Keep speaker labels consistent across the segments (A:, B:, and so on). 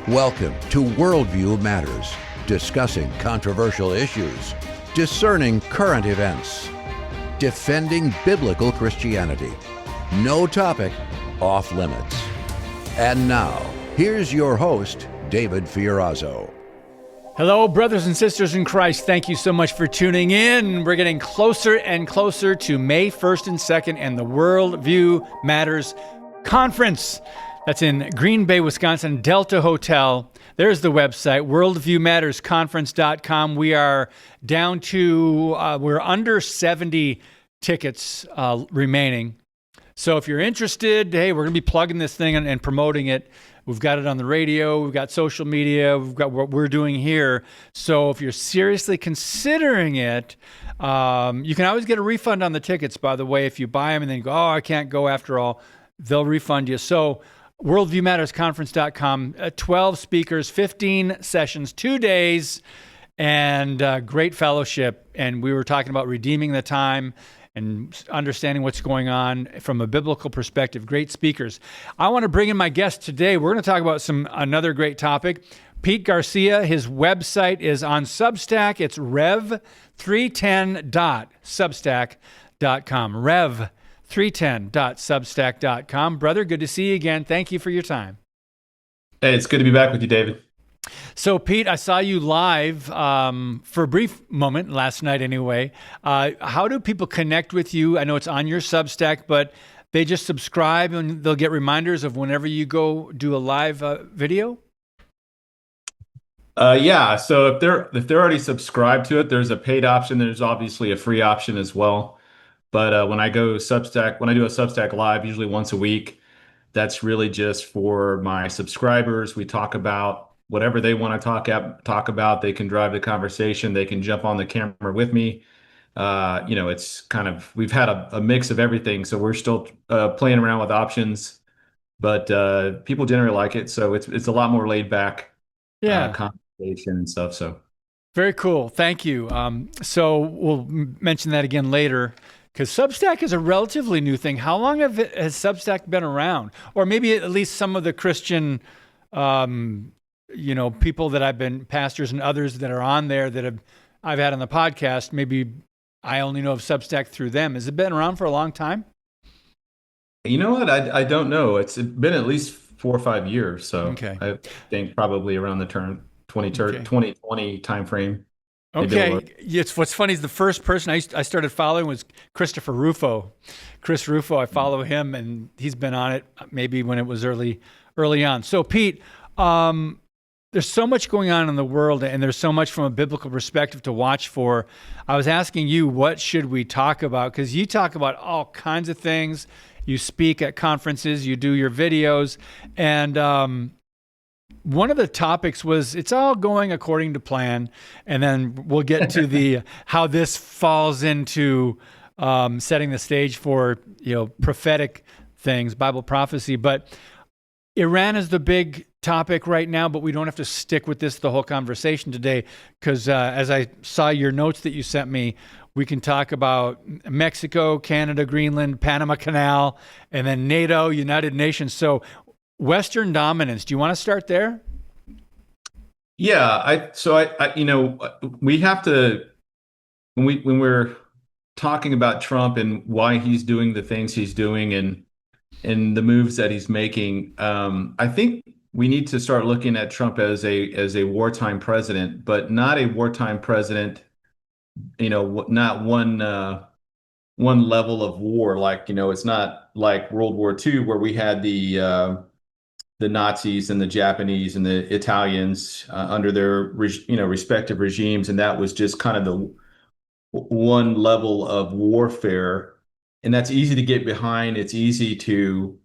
A: Welcome to Worldview Matters, discussing controversial issues, discerning current events, defending biblical Christianity. No topic off limits. And now, here's your host, David Fiorazzo.
B: Hello, brothers and sisters in Christ. Thank you so much for tuning in. We're getting closer and closer to May 1st and 2nd and the Worldview Matters Conference. That's in Green Bay, Wisconsin, Delta Hotel. There's the website, worldviewmattersconference.com. We are down to, we're under 70 tickets remaining. So if you're interested, hey, we're going to be plugging this thing and promoting it. We've got it on the radio. We've got social media. We've got what we're doing here. So if you're seriously considering it, you can always get a refund on the tickets, by the way. If you buy them and then you go, oh, I can't go after all, they'll refund you. So worldviewmattersconference.com, 12 speakers, 15 sessions, 2 days, and great fellowship. And we were talking about redeeming the time and understanding what's going on from a biblical perspective. Great speakers. I want to bring in my guest today. We're going to talk about another great topic. Pete Garcia, his website is on Substack. It's rev310.substack.com. rev310.substack.com. Brother, good to see you again. Thank you for your time.
C: Hey, it's good to be back with you, David.
B: So, Pete, I saw you live for a brief moment last night anyway. How do people connect with you? I know it's on your Substack, but they just subscribe and they'll get reminders of whenever you go do a live video?
C: Yeah, so if they're already subscribed to it, there's a paid option. There's obviously a free option as well. But when I do a Substack live, usually once a week, that's really just for my subscribers. We talk about whatever they want to talk about. They can drive the conversation. They can jump on the camera with me. It's kind of, we've had a mix of everything. So we're still playing around with options, but people generally like it. So it's a lot more laid back conversation and stuff. So
B: very cool. Thank you. So we'll mention that again later, because Substack is a relatively new thing. How long has Substack been around? Or maybe at least some of the Christian people that I've been, pastors and others that are on there that I've had on the podcast, maybe I only know of Substack through them. Has it been around for a long time?
C: You know what? I don't know. It's been at least 4 or 5 years. So okay. I think probably around the 2020 timeframe.
B: Okay. What's funny is the first person I started following was Christopher Rufo. Chris Rufo, I follow him, and he's been on it maybe when it was early on. So, Pete, there's so much going on in the world, and there's so much from a biblical perspective to watch for. I was asking you, what should we talk about? Because you talk about all kinds of things. You speak at conferences, you do your videos, and one of the topics was it's all going according to plan, and then we'll get to the how this falls into setting the stage for prophetic things, Bible prophecy. But Iran is the big topic right now, but we don't have to stick with this the whole conversation today, because as I saw your notes that you sent me, we can talk about Mexico, Canada, Greenland, Panama Canal, and then NATO, United Nations. So Western dominance. Do you want to start there?
C: Yeah, we have to, when we're talking about Trump and why he's doing the things he's doing and the moves that he's making, I think we need to start looking at Trump as a wartime president, but not a wartime president, not one level of war. Like, it's not like World War II where we had the Nazis and the Japanese and the Italians under their respective regimes, and that was just kind of the one level of warfare, and that's easy to get behind. It's easy to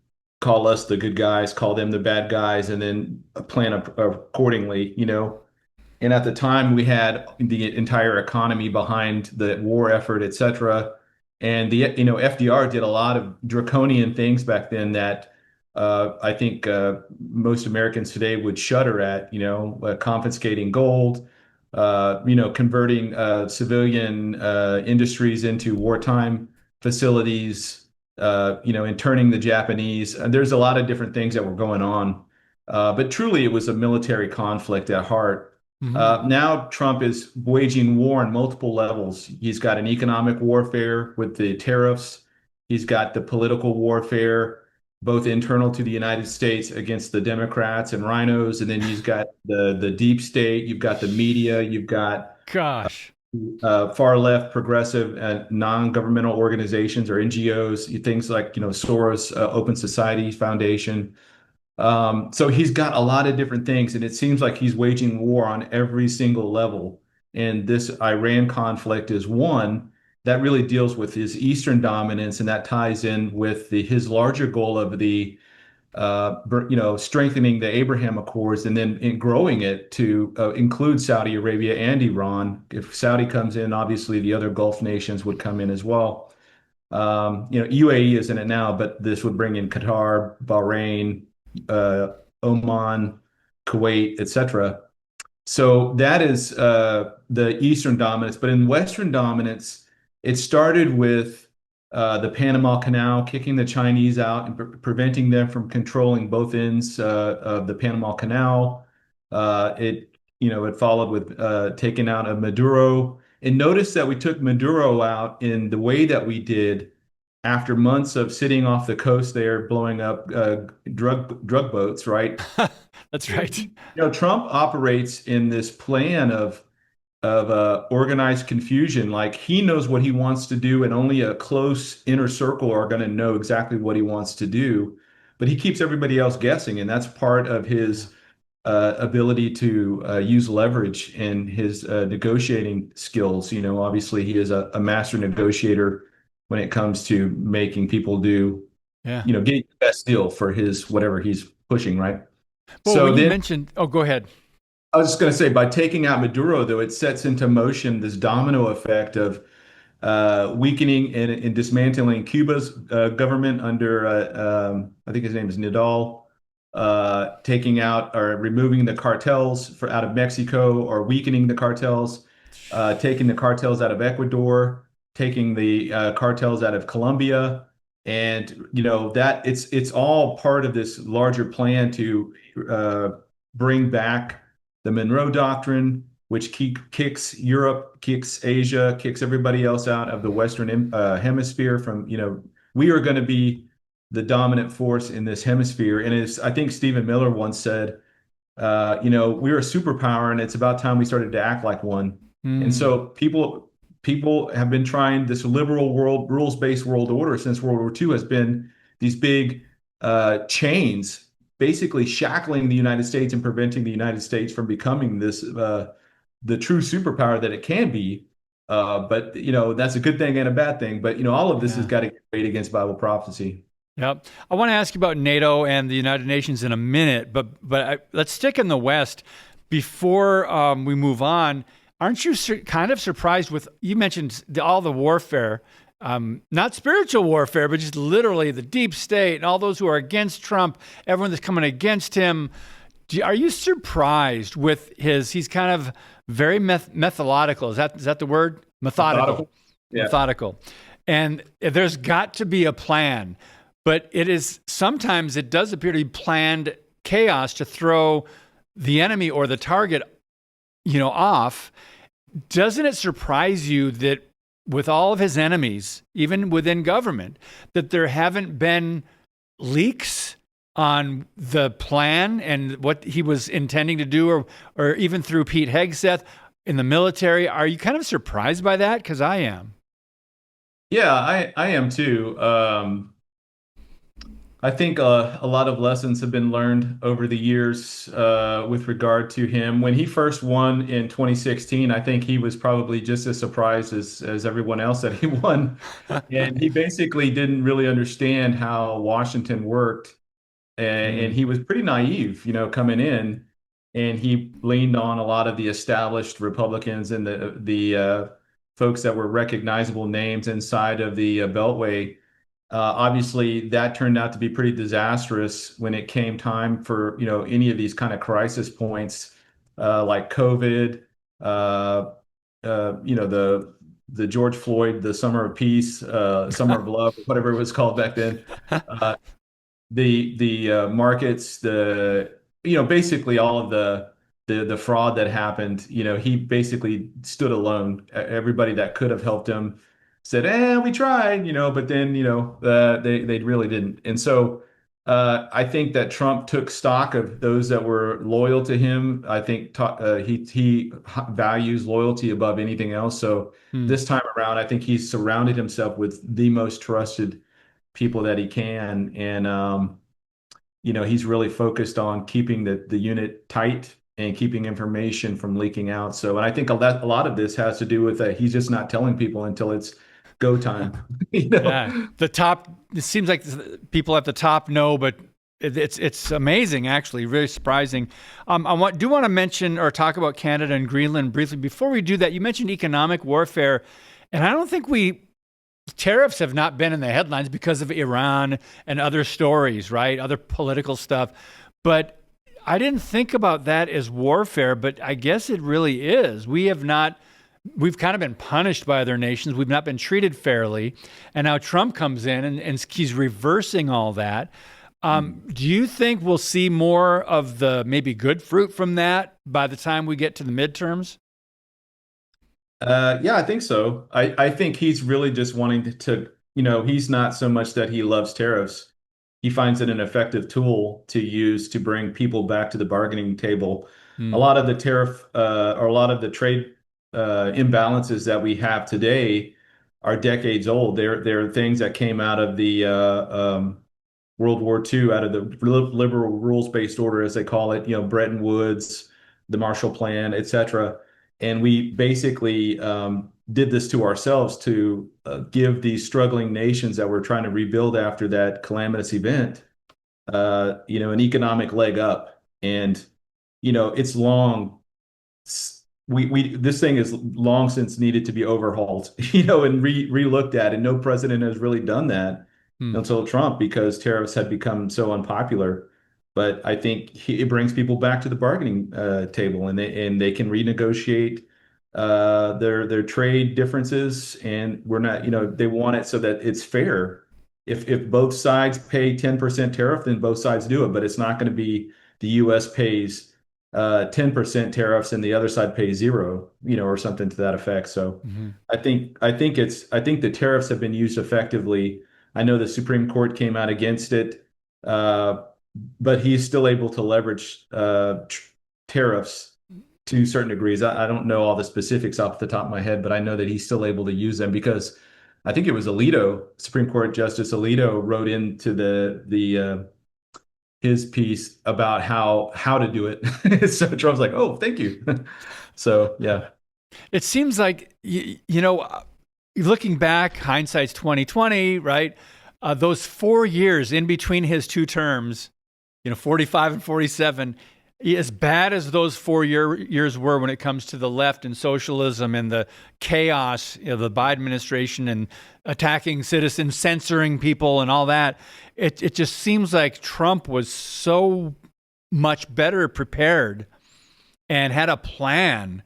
C: call us the good guys, call them the bad guys, and then plan accordingly. And at the time, we had the entire economy behind the war effort, et cetera. And FDR did a lot of draconian things back then that I think most Americans today would shudder at, confiscating gold, converting civilian industries into wartime facilities, and turning the Japanese. There's a lot of different things that were going on But truly, it was a military conflict at heart.
B: Hmm.
C: Now Trump is waging war on multiple levels. He's got an economic warfare with the tariffs. He's got the political warfare, both internal to the United States against the Democrats and rhinos, and then he's got the deep state. You've got the media. You've got
B: Gosh.
C: far left progressive non-governmental organizations or NGOs, things like Soros Open Society Foundation. So he's got a lot of different things, and it seems like he's waging war on every single level. And this Iran conflict is one that really deals with his Eastern dominance, and that ties in with his larger goal of strengthening the Abraham Accords and then growing it to include Saudi Arabia and Iran. If Saudi comes in, obviously the other Gulf nations would come in as well. UAE is in it now, but this would bring in Qatar, Bahrain, Oman, Kuwait, etc. So that is the Eastern dominance. But in Western dominance, it started with the Panama Canal, kicking the Chinese out and preventing them from controlling both ends of the Panama Canal. It followed with taking out a Maduro. And notice that we took Maduro out in the way that we did after months of sitting off the coast there, blowing up drug boats, right?
B: That's right.
C: Trump operates in this plan of organized confusion. Like he knows what he wants to do, and only a close inner circle are going to know exactly what he wants to do. But he keeps everybody else guessing, and that's part of his ability to use leverage in his negotiating skills. Obviously he is a master negotiator when it comes to making people do,
B: Yeah.
C: getting the best deal for his whatever he's pushing, right?
B: Well,
C: So
B: when you
C: then
B: mentioned, oh, go ahead.
C: I was just going to say, by taking out Maduro, though, it sets into motion this domino effect of weakening and dismantling Cuba's government under, I think his name is Nidal, taking out or removing the cartels out of Mexico, or weakening the cartels, taking the cartels out of Ecuador, taking the cartels out of Colombia. And that it's all part of this larger plan to bring back the Monroe Doctrine, which kicks Europe, kicks Asia, kicks everybody else out of the Western hemisphere. We are going to be the dominant force in this hemisphere. And I think Stephen Miller once said, we're a superpower, and it's about time we started to act like one. And so people have been trying this liberal world, rules-based world order since World War II has been these big chains basically shackling the United States and preventing the United States from becoming this the true superpower that it can be. But that's a good thing and a bad thing. But all of this has got to get weighed against Bible prophecy.
B: Yep. I want to ask you about NATO and the United Nations in a minute, but let's stick in the West before we move on. Aren't you kind of surprised with, you mentioned all the warfare, not spiritual warfare, but just literally the deep state and all those who are against Trump, everyone that's coming against him. Are you surprised with he's kind of very methodical. Is that the word? Methodical. Yeah. Methodical. And there's got to be a plan, but sometimes it does appear to be planned chaos to throw the enemy or the target off. Doesn't it surprise you that with all of his enemies, even within government, that there haven't been leaks on the plan and what he was intending to do, or even through Pete Hegseth in the military? Are you kind of surprised by that? Because I am.
C: Yeah, I am too. I think a lot of lessons have been learned over the years with regard to him. When he first won in 2016, I think he was probably just as surprised as everyone else that he won. And he basically didn't really understand how Washington worked. And he was pretty naive, coming in. And he leaned on a lot of the established Republicans and the folks that were recognizable names inside of the Beltway. Obviously, that turned out to be pretty disastrous when it came time for any of these kind of crisis points, like COVID, the George Floyd, the Summer of Peace, Summer of Love, whatever it was called back then. The markets, the basically all of the fraud that happened, he basically stood alone. Everybody that could have helped him said, we tried, but then, they really didn't. And so I think that Trump took stock of those that were loyal to him. I think he values loyalty above anything else. So
B: Hmm.
C: this time around, I think he's surrounded himself with the most trusted people that he can. And, he's really focused on keeping the unit tight and keeping information from leaking out. So, and I think a lot of this has to do with that he's just not telling people until it's go time. You know?
B: Yeah, the top. It seems like people at the top know, but it's amazing, actually, really surprising. Do want to mention or talk about Canada and Greenland briefly. Before we do that, you mentioned economic warfare, and I don't think tariffs have not been in the headlines because of Iran and other stories, right? Other political stuff, but I didn't think about that as warfare, but I guess it really is. We've kind of been punished by other nations. We've not been treated fairly. And now Trump comes in and he's reversing all that. Do you think we'll see more of the maybe good fruit from that by the time we get to the midterms?
C: Yeah, I think so. I think he's really just wanting he's not so much that he loves tariffs. He finds it an effective tool to use to bring people back to the bargaining table. A
B: Hmm.
C: lot of the tariff or a lot of the trade imbalances that we have today are decades old. They're things that came out of the World War II, out of the liberal rules-based order, as they call it, Bretton Woods, the Marshall Plan, et cetera. And we basically did this to ourselves to give these struggling nations that were trying to rebuild after that calamitous event, an economic leg up. And, it's long. We this thing is long since needed to be overhauled, and re-looked at, and no president has really done that
B: Hmm.
C: until Trump because tariffs had become so unpopular. But I think it brings people back to the bargaining table, and they can renegotiate their trade differences, and we're not, they want it so that it's fair. If both sides pay 10% tariff, then both sides do it, but it's not going to be the U.S. pays 10% tariffs and the other side pays zero, or something to that effect. So
B: Mhm.
C: I think the tariffs have been used effectively. I know the Supreme Court came out against it, uh, but he's still able to leverage tariffs to certain degrees. I don't know all the specifics off the top of my head, but I know that he's still able to use them because I think it was Supreme Court Justice Alito wrote into the his piece about how to do it. So Trump's like, oh, thank you. So yeah.
B: It seems like looking back, hindsight's 2020, right? Those 4 years in between his two terms, 45 and 47, as bad as those years were when it comes to the left and socialism and the chaos, the Biden administration and attacking citizens, censoring people and all that, it just seems like Trump was so much better prepared and had a plan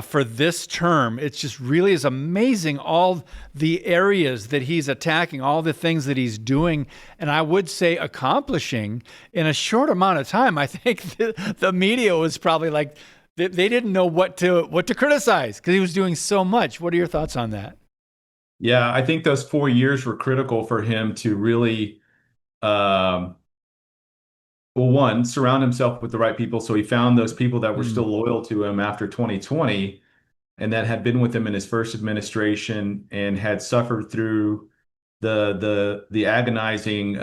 B: for this term. It's just really is amazing all the areas that he's attacking, all the things that he's doing, and I would say accomplishing in a short amount of time. I think the media was probably like they didn't know what to criticize because he was doing so much. What are your thoughts on that?
C: Yeah, I think those 4 years were critical for him to really, um, well, one, surround himself with the right people. So he found those people that were
B: Hmm.
C: still loyal to him after 2020 and that had been with him in his first administration and had suffered through the agonizing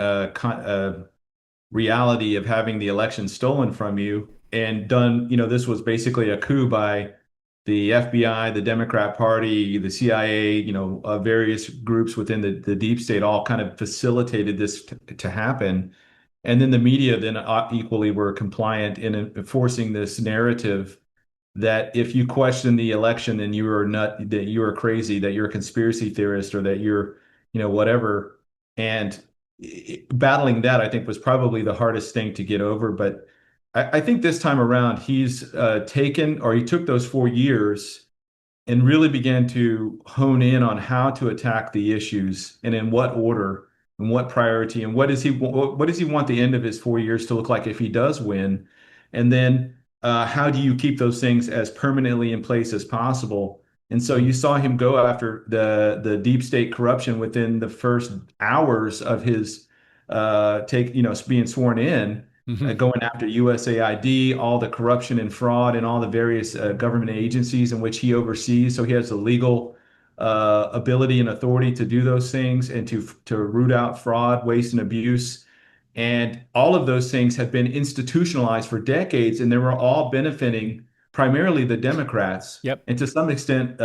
C: reality of having the election stolen from you and done, this was basically a coup by the FBI, the Democrat Party, the CIA, various groups within the deep state all kind of facilitated this to happen. And then the media then equally were compliant in enforcing this narrative that if you question the election, then you are that you are crazy, that you're a conspiracy theorist, or that you're, whatever. And battling that, I think, was probably the hardest thing to get over. But I think this time around, he took those 4 years and really began to hone in on how to attack the issues and in what order. and what priority and what does he want the end of his 4 years to look like if he does win? And then how do you keep those things as permanently in place as possible? And so you saw him go after the deep state corruption within the first hours of his being sworn in,
B: Hmm.
C: going after USAID, all the corruption and fraud and all the various government agencies in which he oversees. So he has the legal ability and authority to do those things and to root out fraud, waste, and abuse. And all of those things have been institutionalized for decades, and they were all benefiting primarily the Democrats
B: Yep.
C: and to some extent,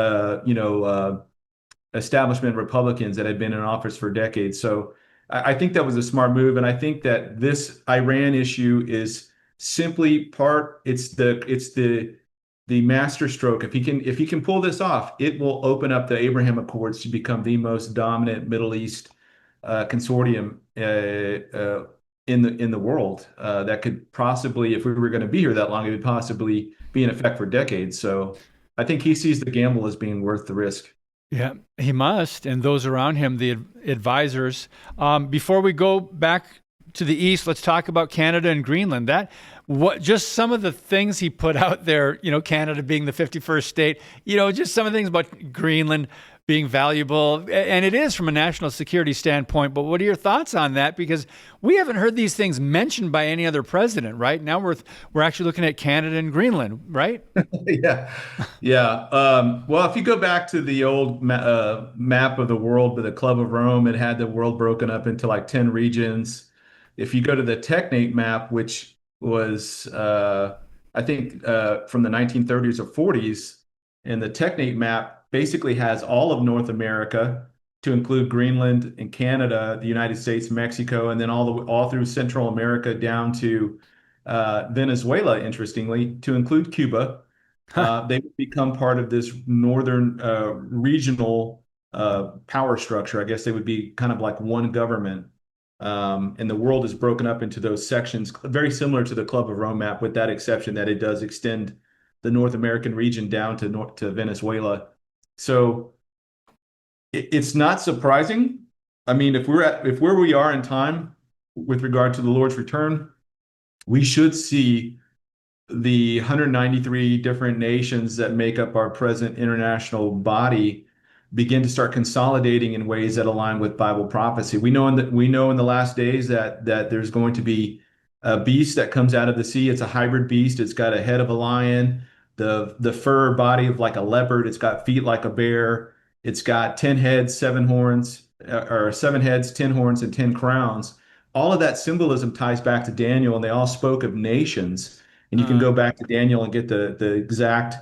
C: establishment Republicans that had been in office for decades. So I think that was a smart move, and I think that this Iran issue is simply it's the master stroke. If he can pull this off, it will open up the Abraham Accords to become the most dominant Middle East consortium in the world that could possibly, if we were going to be here that long, it would possibly be in effect for decades. So I think he sees the gamble as being worth the risk.
B: Yeah, he must, and those around him, the advisors. Before we go back to the east, let's talk about Canada and Greenland. Just some of the things he put out there. Canada being the 51st state. Just some of the things about Greenland being valuable, and it is from a national security standpoint. But what are your thoughts on that? Because we haven't heard these things mentioned by any other president, right? Now we're actually looking at Canada and Greenland, right?
C: Yeah, yeah. Well, if you go back to the old map of the world with the Club of Rome, it had the world broken up into like 10 regions. If you go to the Technate map, which was, I think, from the 1930s or 40s, and the Technate map basically has all of North America to include Greenland and Canada, the United States, Mexico, and then all through Central America down to Venezuela, interestingly, to include Cuba. They would become part of this northern regional power structure. I guess they would be kind of like one government. And the world is broken up into those sections, very similar to the Club of Rome map, with that exception that it does extend the North American region down to Venezuela. So it's not surprising. I mean, if where we are in time with regard to the Lord's return, we should see the 193 different nations that make up our present international body begin to start consolidating in ways that align with Bible prophecy. We know in the last days that there's going to be a beast that comes out of the sea. It's a hybrid beast. It's got a head of a lion, the fur body of like a leopard. It's got feet like a bear. It's got 10 heads, 7 horns, or 7 heads, 10 horns, and 10 crowns. All of that symbolism ties back to Daniel, and they all spoke of nations. And you can go back to Daniel and get the exact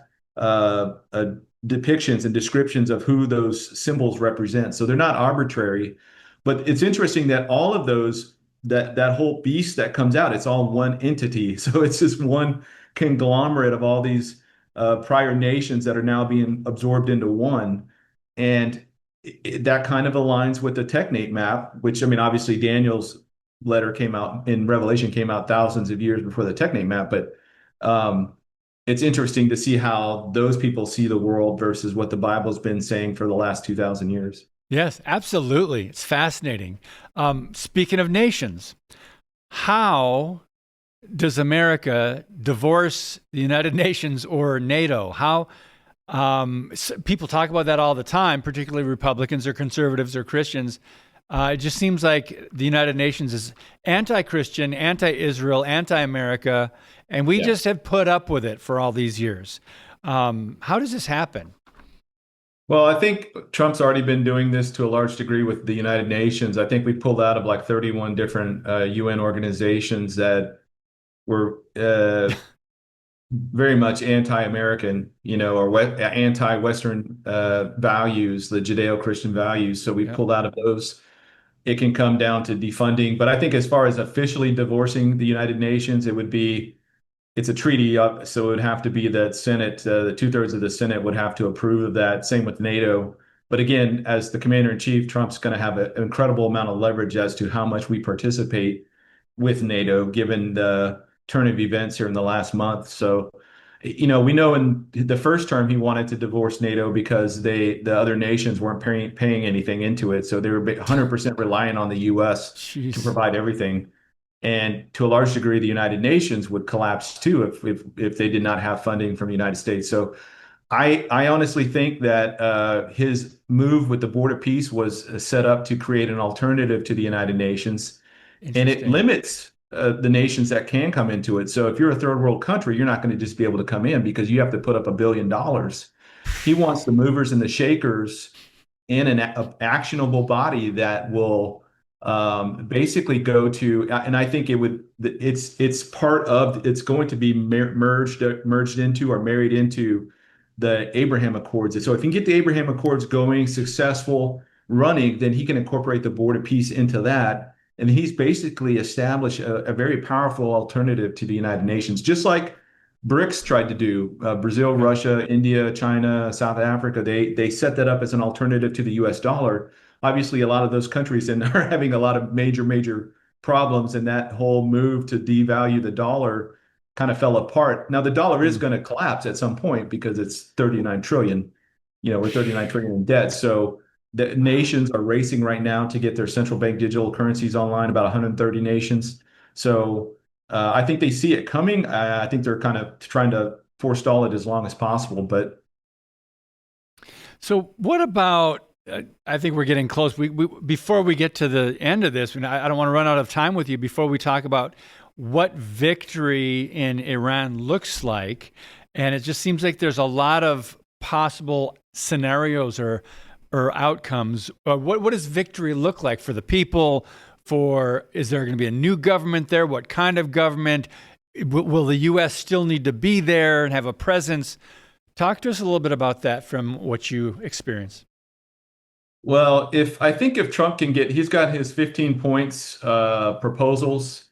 C: depictions and descriptions of who those symbols represent. So they're not arbitrary, but it's interesting that all of those, that whole beast that comes out, it's all one entity. So it's just one conglomerate of all these prior nations that are now being absorbed into one. And that kind of aligns with the Technate map, which, I mean, obviously Daniel's letter came out in Revelation, came out thousands of years before the Technate map, but it's interesting to see how those people see the world versus what the Bible's been saying for the last 2,000 years.
B: Yes, absolutely. It's fascinating. Speaking of nations, how does America divorce the United Nations or NATO? People talk about that all the time, particularly Republicans or conservatives or Christians. It just seems like the United Nations is anti-Christian, anti-Israel, anti-America, and we just have put up with it for all these years. How does this happen?
C: Well, I think Trump's already been doing this to a large degree with the United Nations. I think we pulled out of like 31 different UN organizations that were very much anti-American, or anti-Western values, the Judeo-Christian values. So we pulled out of those. It can come down to defunding. But I think as far as officially divorcing the United Nations, it's a treaty, so it would have to be that Senate, the 2/3 of the Senate would have to approve of that. Same with NATO. But again, as the commander in chief, Trump's going to have an incredible amount of leverage as to how much we participate with NATO, given the turn of events here in the last month. So We know in the first term he wanted to divorce NATO because the other nations weren't paying anything into it, so they were 100% reliant on the U.S. to
B: Jeez.
C: provide everything. And to a large degree, the United Nations would collapse too if they did not have funding from the United States. So I honestly think that his move with the Board of Peace was set up to create an alternative to the United Nations, and it
B: Interesting.
C: limits the nations that can come into it. So if you're a third world country, you're not going to just be able to come in because you have to put up $1 billion. He wants the movers and the shakers in an actionable body that will basically go to, and I think it's part of, it's going to be merged into or married into the Abraham Accords. And so if you can get the Abraham Accords going, successful, running, then he can incorporate the Board of Peace into that. And he's basically established a very powerful alternative to the United Nations, just like BRICS tried to do. Brazil,
B: Yeah.
C: Russia, India, China, South Africa, they set that up as an alternative to the US dollar. Obviously, a lot of those countries and are having a lot of major problems, and that whole move to devalue the dollar kind of fell apart. Now the dollar is
B: Mm.
C: going to collapse at some point because it's 39 trillion. We're 39 trillion in debt. So the nations are racing right now to get their central bank digital currencies online, about 130 nations. So I think they see it coming. I think they're kind of trying to forestall it as long as possible. But
B: So what about? I think we're getting close. We before we get to the end of this, and I don't want to run out of time with you. Before we talk about what victory in Iran looks like, and it just seems like there's a lot of possible scenarios or outcomes. What does victory look like for the people? Is there going to be a new government there? What kind of government? Will the U.S. still need to be there and have a presence? Talk to us a little bit about that from what you experience.
C: well, if Trump can he's got his 15 points proposals.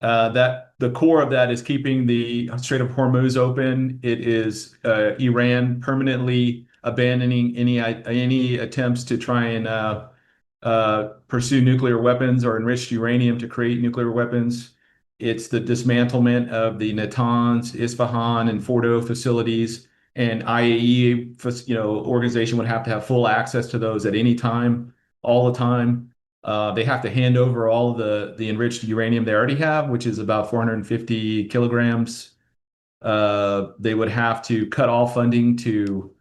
C: That the core of that is keeping the Strait of Hormuz open. It is Iran permanently abandoning any attempts to try and pursue nuclear weapons or enriched uranium to create nuclear weapons. It's the dismantlement of the Natanz, Isfahan, and Fordo facilities. And IAEA, organization would have to have full access to those at any time, all the time. They have to hand over all of the enriched uranium they already have, which is about 450 kilograms. They would have to cut all funding to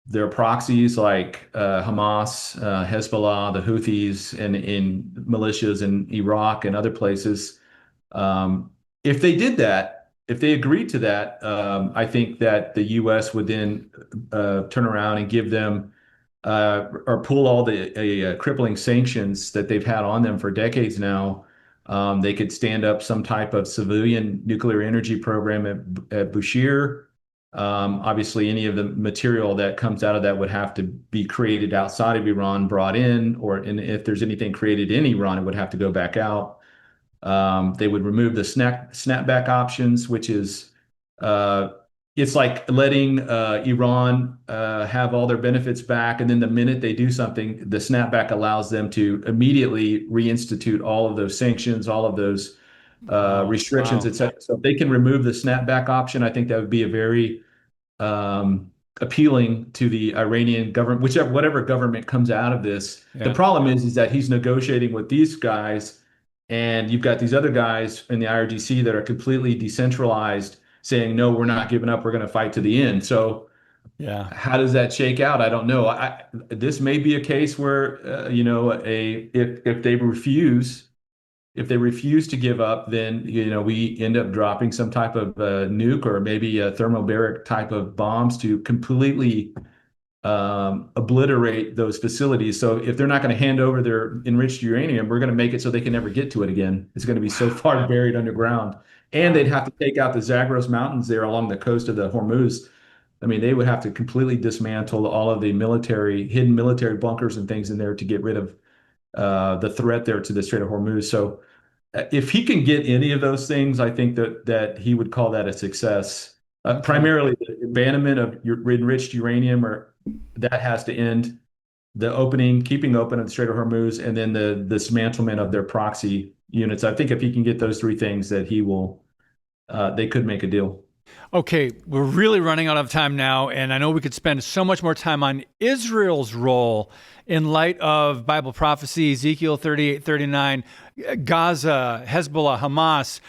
C: their proxies like Hamas, Hezbollah, the Houthis, and in militias in Iraq and other places. If they did that, if they agreed to that, I think that the U.S. would then turn around and give them or pull all the crippling sanctions that they've had on them for decades now. They could stand up some type of civilian nuclear energy program at Bushehr. Obviously, any of the material that comes out of that would have to be created outside of Iran, brought in, and if there's anything created in Iran, it would have to go back out. They would remove the snapback options, which is it's like letting Iran have all their benefits back, and then the minute they do something, the snapback allows them to immediately reinstitute all of those sanctions, all of those
B: Oh,
C: restrictions,
B: wow.
C: et cetera. So if they can remove the snapback option, I think that would be a very appealing to the Iranian government, whatever government comes out of this. The
B: Yeah.
C: problem is that he's negotiating with these guys, and you've got these other guys in the IRGC that are completely decentralized, saying, "No, we're not giving up. We're going to fight to the end." So,
B: Yeah.
C: how does that shake out? I don't know. This may be a case where, if they refuse to give up, then we end up dropping some type of nuke or maybe a thermobaric type of bombs to completely obliterate those facilities. So if they're not going to hand over their enriched uranium, we're going to make it so they can never get to it again. It's going to be so far buried underground, and they'd
B: Wow.
C: have to take out the Zagros Mountains there along the coast of the Hormuz. I mean, they would have to completely dismantle all of the hidden military bunkers and things in there to get rid of the threat there to the Strait of Hormuz. So if he can get any of those things, I think that he would call that a success.
B: Okay.
C: Primarily, the abandonment of enriched uranium, or that has to end. The keeping open of the Strait of Hormuz, and then the dismantlement of their proxy units. I think if he can get those three things, that they could make a deal.
B: Okay, we're really running out of time now, and I know we could spend so much more time on Israel's role in light of Bible prophecy, Ezekiel 38, 39, Gaza, Hezbollah, Hamas.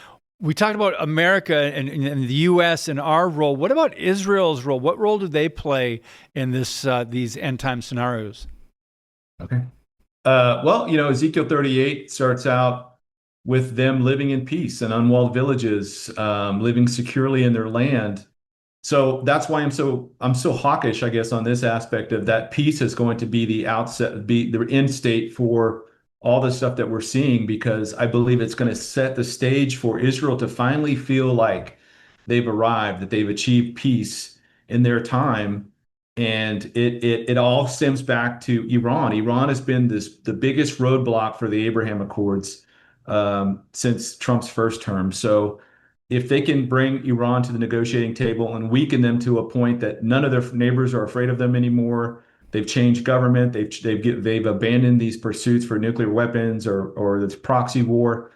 B: We talked about America and the U.S. and our role. What about Israel's role? What role do they play in these end time scenarios?
C: Okay. Well, Ezekiel 38 starts out with them living in peace and unwalled villages, living securely in their land. So that's why I'm so hawkish, I guess, on this aspect of that peace is going to be be the end state for all the stuff that we're seeing, because I believe it's going to set the stage for Israel to finally feel like they've arrived, that they've achieved peace in their time. And it all stems back to Iran. Iran has been the biggest roadblock for the Abraham Accords since Trump's first term. So if they can bring Iran to the negotiating table and weaken them to a point that none of their neighbors are afraid of them anymore, they've changed government, they've abandoned these pursuits for nuclear weapons or this proxy war.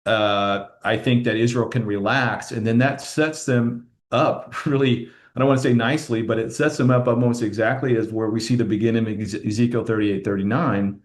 C: I think that Israel can relax, and then that sets them up really. I don't want to say nicely, but it sets them up almost exactly as where we see the beginning of Ezekiel 38, 39.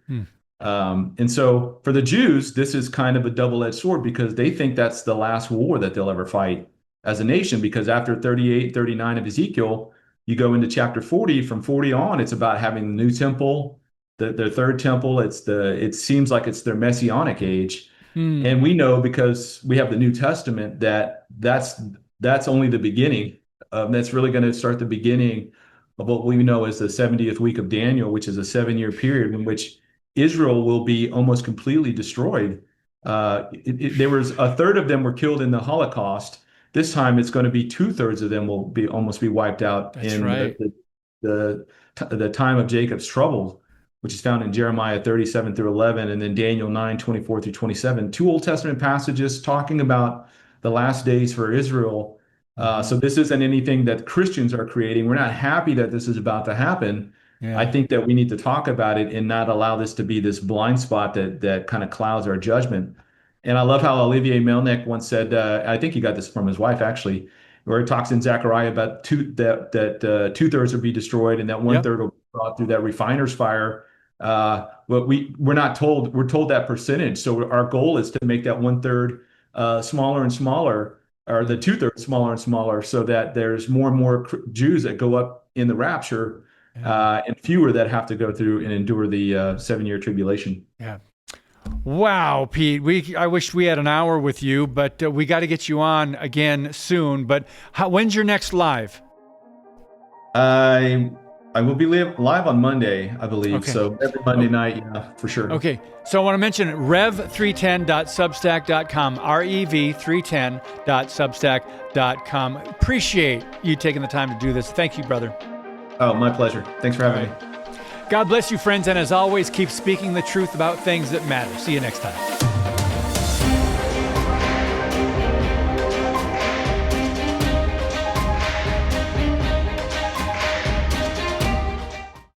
C: And so for the Jews, this is kind of a double-edged sword, because they think that's the last war that they'll ever fight as a nation, because after 38, 39 of Ezekiel, you go into chapter 40. From 40 on, it's about having the new temple, their third temple. It seems like it's their messianic age. And we know, because we have the New Testament, that's only the beginning. That's really going to start the beginning of what we know as the 70th week of Daniel, which is a 7-year period in which Israel will be almost completely destroyed. There was a third of them were killed in the Holocaust. This time, it's going to be 2/3 of them will almost be wiped out.
B: That's right.
C: The time of Jacob's trouble, which is found in Jeremiah 37 through 11, and then Daniel 9, 24 through 27. 2 Old Testament passages talking about the last days for Israel. So this isn't anything that Christians are creating. We're not happy that this is about to happen.
B: Yeah.
C: I think that we need to talk about it and not allow this to be this blind spot that kind of clouds our judgment. And I love how Olivier Melnick once said, I think he got this from his wife actually, where he talks in Zechariah about that 2/3 will be destroyed and that 1/3 will be brought through that refiner's fire. But we're not told. We're told that percentage. So our goal is to make that 1/3 smaller and smaller, or the 2/3 smaller and smaller, so that there's more and more Jews that go up in the rapture. And fewer that have to go through and endure the 7-year tribulation.
B: Yeah. Wow, Pete. I wish we had an hour with you, but we got to get you on again soon. But when's your next live?
C: I will be live on Monday, I believe.
B: Okay.
C: So every Monday night, yeah, for sure.
B: Okay. So I want to mention rev310.substack.com, rev310.substack.com. Appreciate you taking the time to do this. Thank you, brother.
C: Oh, my pleasure. Thanks for having me.
B: God bless you, friends. And as always, keep speaking the truth about things that matter. See you next time.